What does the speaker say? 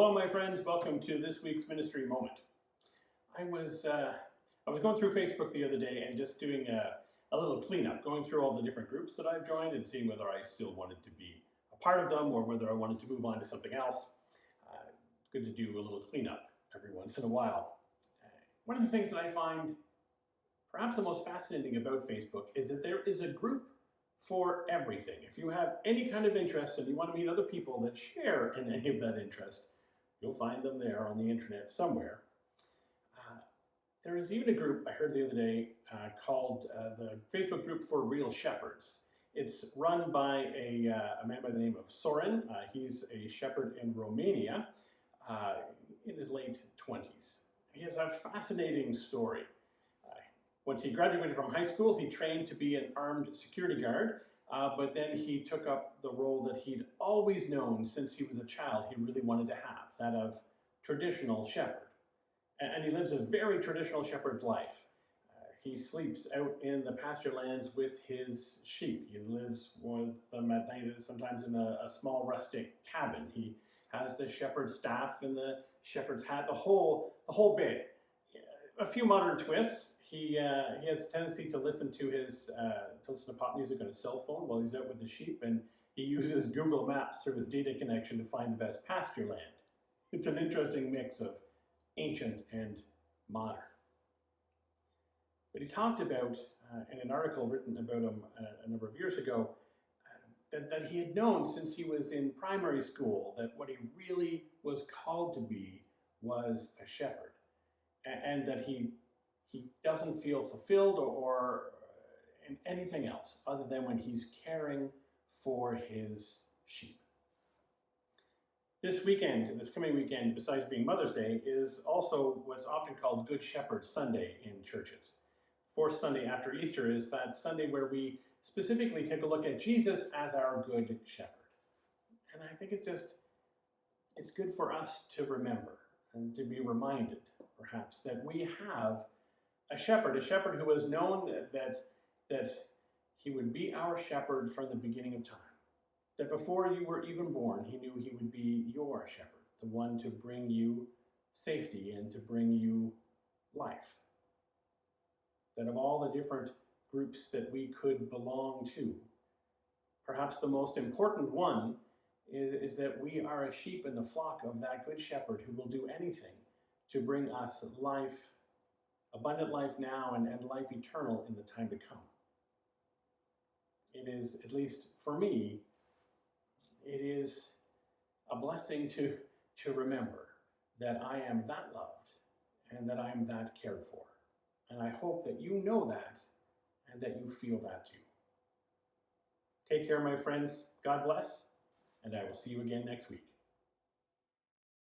Hello, my friends. Welcome to this week's ministry moment. I was going through Facebook the other day and just doing a little cleanup, going through all the different groups that I've joined and seeing whether I still wanted to be a part of them or whether I wanted to move on to something else. Good to do a little cleanup every once in a while. One of the things that I find perhaps the most fascinating about Facebook is that there is a group for everything. If you have any kind of interest and you want to meet other people that share in any of that interest, you'll find them there on the internet somewhere. There is even a group I heard the other day called the Facebook group for Real Shepherds. It's run by a man by the name of Soren. He's a shepherd in Romania in his late 20s. He has a fascinating story. Once he graduated from high school, he trained to be an armed security guard, but then he took up the role that he'd always known since he was a child he really wanted to have, that of traditional shepherd. And he lives a very traditional shepherd's life. He sleeps out in the pasture lands with his sheep. He lives with them at night, sometimes in a small rustic cabin. He has the shepherd's staff and the shepherd's hat, the whole bit. A few modern twists. He has a tendency to listen to pop music on his cell phone while he's out with the sheep, and he uses Google Maps through his data connection to find the best pasture land. It's an interesting mix of ancient and modern. But he talked about, in an article written about him a number of years ago, that he had known since he was in primary school that what he really was called to be was a shepherd, and that he doesn't feel fulfilled or in anything else other than when he's caring for his sheep. This coming weekend, besides being Mother's Day, is also what's often called Good Shepherd Sunday in churches. Fourth Sunday after Easter is that Sunday where we specifically take a look at Jesus as our Good Shepherd. And I think it's good for us to remember and to be reminded, perhaps, that we have a shepherd who has known that he would be our shepherd from the beginning of time. That before you were even born, he knew he would be your shepherd, the one to bring you safety and to bring you life. That of all the different groups that we could belong to, perhaps the most important one is that we are a sheep in the flock of that good shepherd who will do anything to bring us life, abundant life now and life eternal in the time to come. It is, at least for me, it is a blessing to remember that I am that loved and that I am that cared for. And I hope that you know that and that you feel that too. Take care, my friends. God bless, and I will see you again next week.